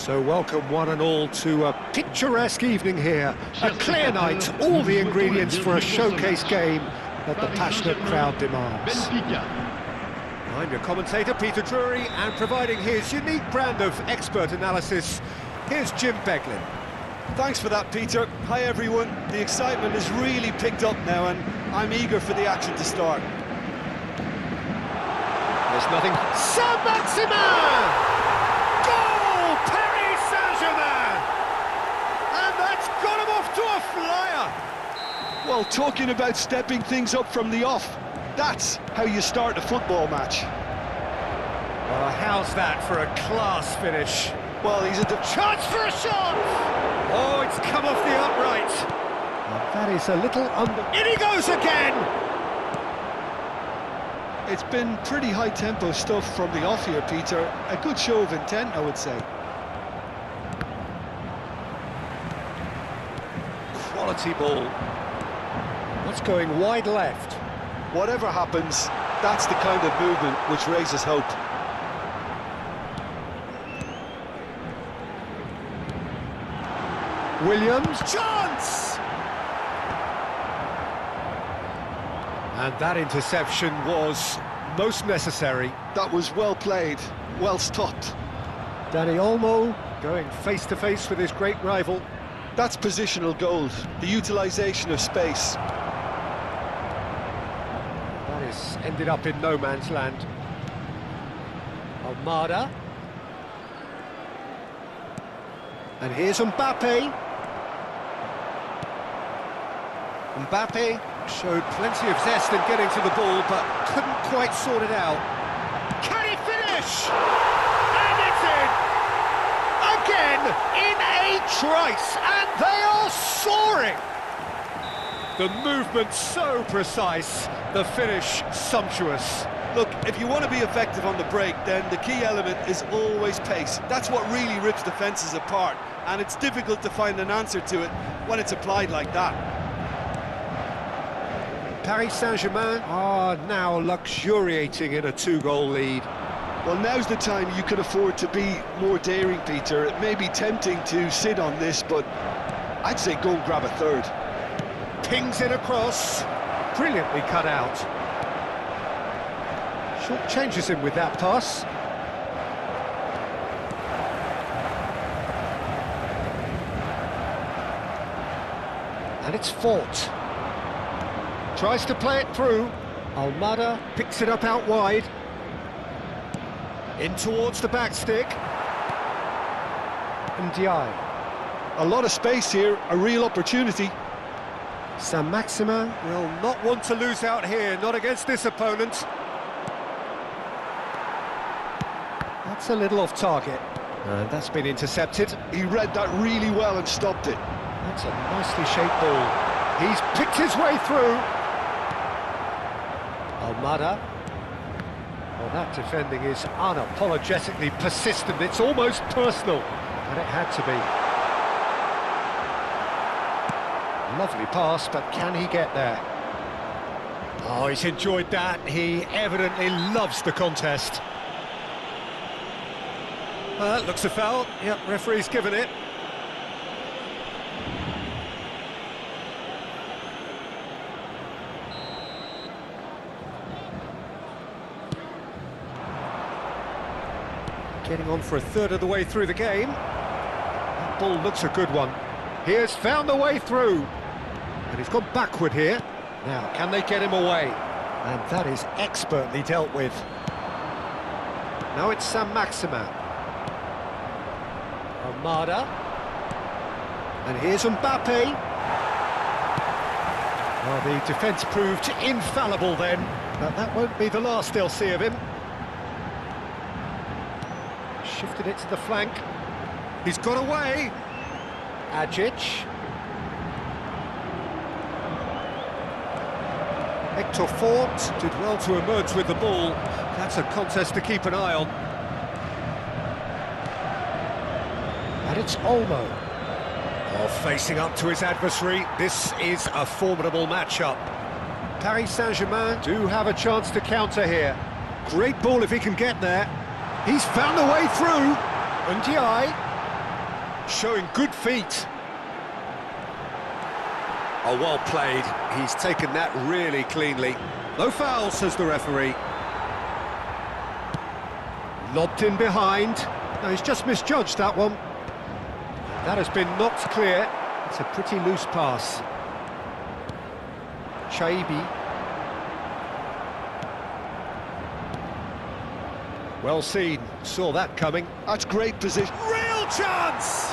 So welcome one and all to a picturesque evening here. A clear night, all the ingredients for a showcase game that the passionate crowd demands. I'm your commentator, Peter Drury, and providing his unique brand of expert analysis, here's Jim Beglin. Thanks for that, Peter. Hi, everyone. The excitement has really picked up now, and I'm eager for the action to start. There's nothing. Saint-Maximin! Goal! Paris Saint-Germain! And that's got him off to a flyer! Well, talking about stepping things up from the off, that's how you start a football match. Well, how's that for a class finish? Well, he's at the chance for a shot! Oh, it's come off the upright. Well, that is a little under... In he goes again! It's been pretty high-tempo stuff from the off here, Peter. A good show of intent, I would say. Quality ball. That's going wide left. Whatever happens, that's the kind of movement which raises hope. Williams, chance! And that interception was most necessary. That was well played, well stopped. Dani Olmo going face-to-face with his great rival. That's positional gold, the utilisation of space. That is ended up in no man's land. Almada. And here's Mbappe. Mbappe showed plenty of zest in getting to the ball, but couldn't quite sort it out. Can he finish? And it's in! Again, in a trice, and they are soaring! The movement so precise, the finish sumptuous. Look, if you want to be effective on the break, then the key element is always pace. That's what really rips defences apart, and it's difficult to find an answer to it when it's applied like that. Paris Saint-Germain are now luxuriating in a two-goal lead. Well, now's the time you can afford to be more daring, Peter. It may be tempting to sit on this, but I'd say go and grab a third. Pings it across, brilliantly cut out. Short changes him with that pass. And it's fought. Tries to play it through. Almada picks it up out wide. In towards the back stick. And Diaye. A lot of space here, a real opportunity. Saint-Maximin will not want to lose out here, not against this opponent. That's a little off target. And that's been intercepted. He read that really well and stopped it. That's a nicely shaped ball. He's picked his way through. Almada. Well, that defending is unapologetically persistent. It's almost personal, and it had to be. Lovely pass, but can he get there? Oh, he's enjoyed that. He evidently loves the contest. Looks a foul. Yep, referee's given it. Getting on for a third of the way through the game. That ball looks a good one. He has found the way through. And he's gone backward here. Now, can they get him away? And that is expertly dealt with. Now it's Saint-Maximin. Almada. And here's Mbappe. Well, the defence proved infallible then, but that won't be the last they'll see of him. Shifted it to the flank. He's got away. Ajic. Hector Fort did well to emerge with the ball. That's a contest to keep an eye on. And it's Olmo. Oh, facing up to his adversary. This is a formidable matchup. Paris Saint-Germain do have a chance to counter here. Great ball if he can get there. He's found a way through. And Diaye. showing good feet. Oh, well played. He's taken that really cleanly. No foul, says the referee. Lobbed in behind. No, he's just misjudged that one. That has been knocked clear. It's a pretty loose pass. Chaibi. Well seen, saw that coming. That's great position. Real chance!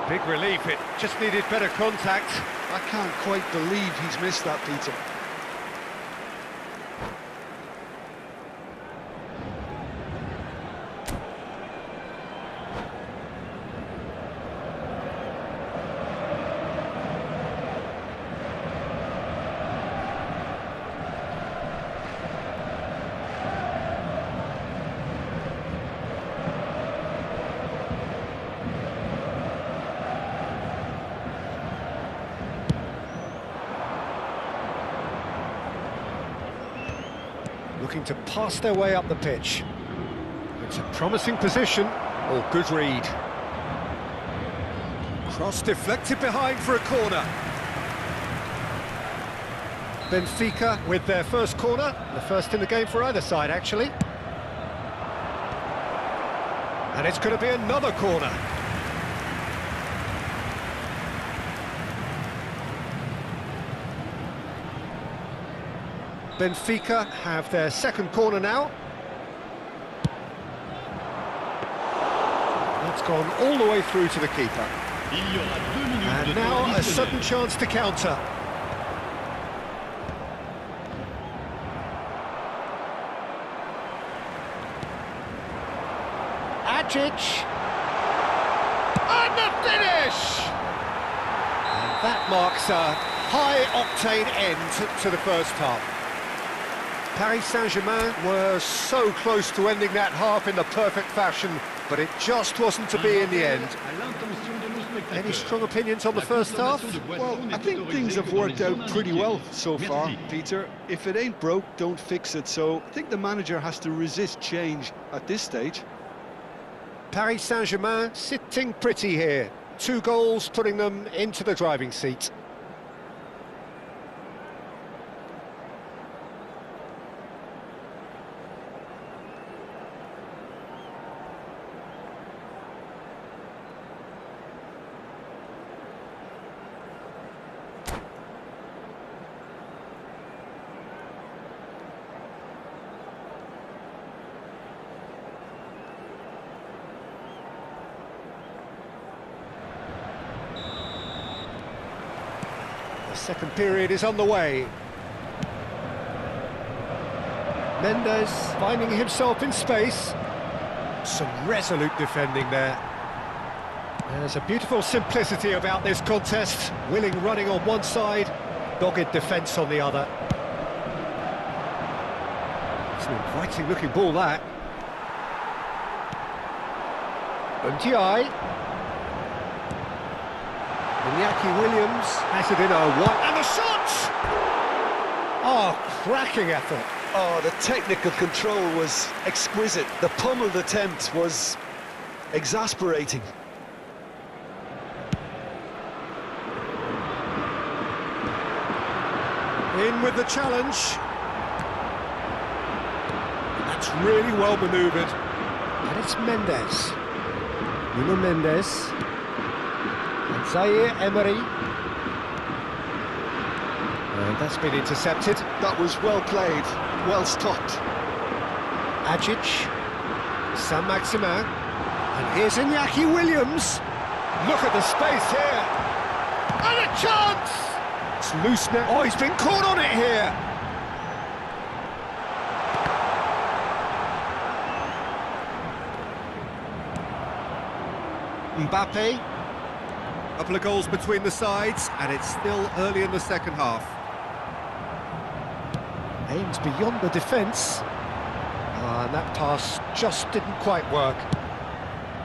Big relief, it just needed better contact. I can't quite believe he's missed that, Peter. Looking to pass their way up the pitch. It's a promising position. Oh, good read. Cross deflected behind for a corner. Benfica with their first corner, the first in the game for either side, actually. And it's going to be another corner. Benfica have their second corner now. That's gone all the way through to the keeper. And now a sudden chance to counter. Ajic. And the finish! And that marks a high-octane end to the first half. Paris Saint-Germain were so close to ending that half in the perfect fashion, but it just wasn't to be in the end. Any strong opinions on the first half? Well, I think things have worked out pretty well so far, Peter. If it ain't broke, don't fix it. So I think the manager has to resist change at this stage. Paris Saint-Germain sitting pretty here. 2 goals putting them into the driving seat. The second period is on the way. Mendes finding himself in space. Some resolute defending there. There's a beautiful simplicity about this contest. Willing running on one side, dogged defence on the other. It's an inviting looking ball, that. Ndiaye. Iñaki Williams has it in a one, and the shot! Oh, cracking effort. Oh, the technical control was exquisite. The pummeled attempt was exasperating. In with the challenge. That's really well manoeuvred. And it's Mendes. Nuno Mendes. And Zaire Emery. And that's been intercepted. That was well played, well stopped. Ajic. Saint-Maximin. And here's Iñaki Williams. Look at the space here. And a chance! It's loose now. Oh, he's been caught on it here. Mbappe. A couple of goals between the sides, and it's still early in the second half. Aims beyond the defence. And that pass just didn't quite work.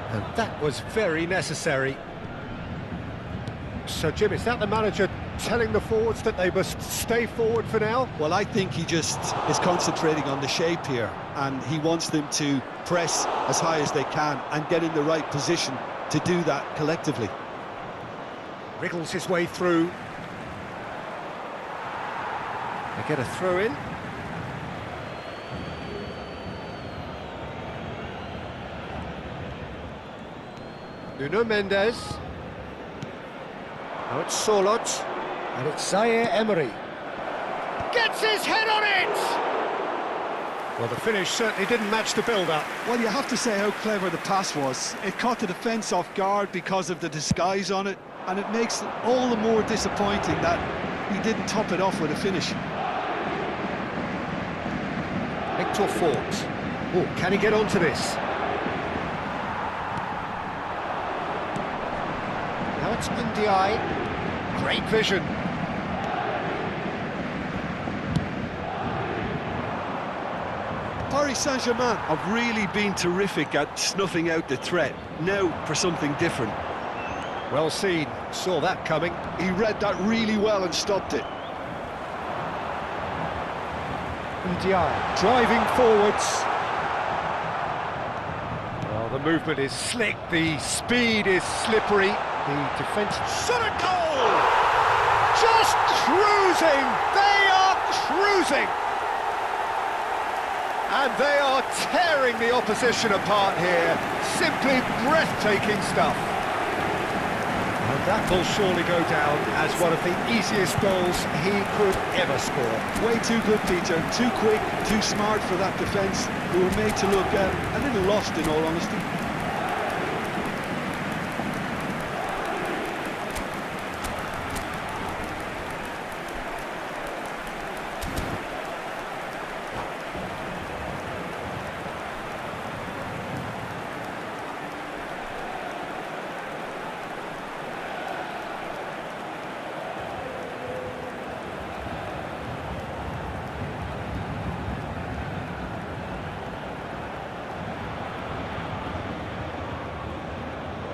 And that was very necessary. So, Jim, is that the manager telling the forwards that they must stay forward for now? Well, I think he just is concentrating on the shape here, and he wants them to press as high as they can and get in the right position to do that collectively. Wriggles his way through. They get a throw in. Nuno Mendes. Now it's Solot. And it's Zaire Emery. Gets his head on it! Well, the finish certainly didn't match the build-up. Well, you have to say how clever the pass was. It caught the defence off guard because of the disguise on it, and it makes it all the more disappointing that he didn't top it off with a finish. Victor Fort. Oh, can he get onto this? Now it's Ndiaye. Great vision. Paris Saint-Germain have really been terrific at snuffing out the threat. Now for something different. Well seen. Saw that coming. He read that really well and stopped it. Ndiaye driving forwards. Well, the movement is slick, the speed is slippery. The defence shot a goal! Just cruising! They are cruising! And they are tearing the opposition apart here. Simply breathtaking stuff. And that will surely go down as one of the easiest goals he could ever score. Way too good, Peter. Too quick, too smart for that defence, who were made to look a little lost, in all honesty.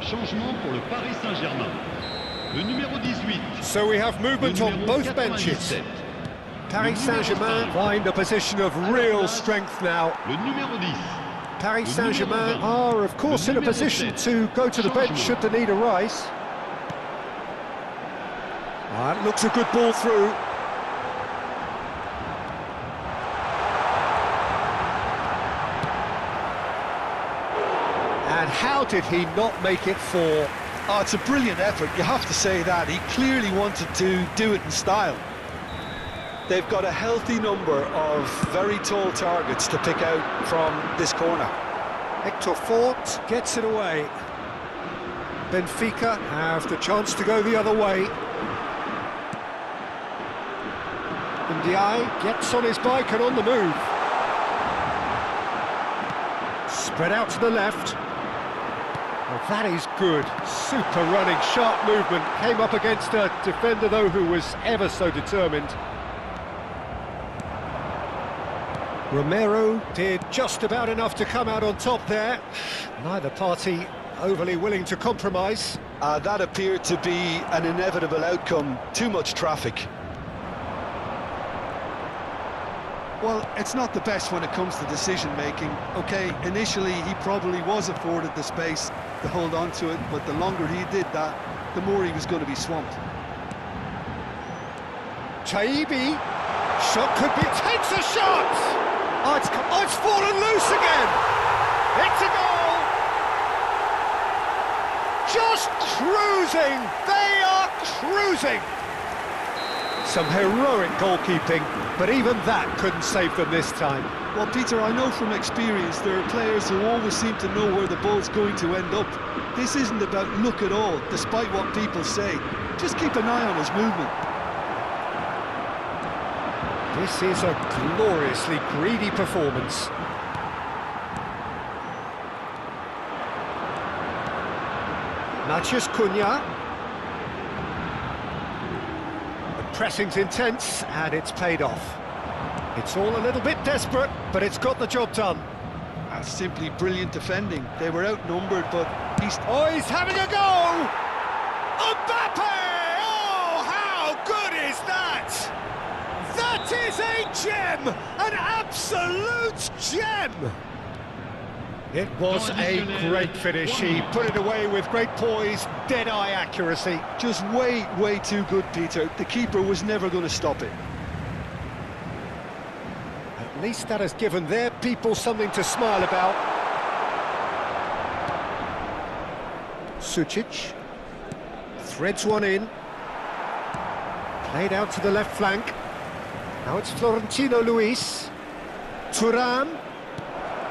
Changement pour le Paris Saint-Germain. Le numéro 18. So we have movement on both benches. Paris Saint-Germain find a position of real strength now. Le numéro 10. Paris Saint-Germain are, of course, in a position to go to the bench should the need arise. That looks a good ball through. And how did he not make it four? Oh, it's a brilliant effort, you have to say that. He clearly wanted to do it in style. They've got a healthy number of very tall targets to pick out from this corner. Hector Fort gets it away. Benfica have the chance to go the other way. Ndiaye gets on his bike and on the move. Spread out to the left. Well, that is good. Super running, sharp movement. Came up against a defender, though, who was ever so determined. Romero did just about enough to come out on top there. Neither party overly willing to compromise. That appeared to be an inevitable outcome. Too much traffic. Well, it's not the best when it comes to decision-making. OK, initially he probably was afforded the space to hold on to it, but the longer he did that, the more he was going to be swamped. Chaibi, shot could be... takes a shot! Oh, it's fallen loose again! It's a goal! Just cruising! They are cruising! Some heroic goalkeeping, but even that couldn't save them this time. Well, Peter, I know from experience there are players who always seem to know where the ball's going to end up. This isn't about luck at all, despite what people say. Just keep an eye on his movement. This is a gloriously greedy performance. Matheus Cunha. The pressing's intense, and it's paid off. It's all a little bit desperate, but it's got the job done. That's simply brilliant defending. They were outnumbered, but he's having a go! Mbappe! Oh, how good is that? That is a gem! An absolute gem! It was a great finish. He put it away with great poise, dead-eye accuracy. Just way too good, Peter. The keeper was never going to stop it. At least that has given their people something to smile about. Sucic threads one in. Played out to the left flank. Now it's Florentino Luis. Thuram.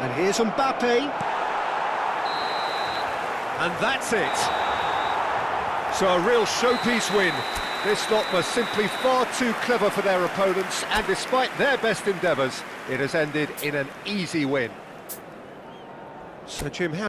And here's Mbappe. And that's it. So a real showpiece win. This lot was simply far too clever for their opponents, and despite their best endeavours, it has ended in an easy win. So Jim, how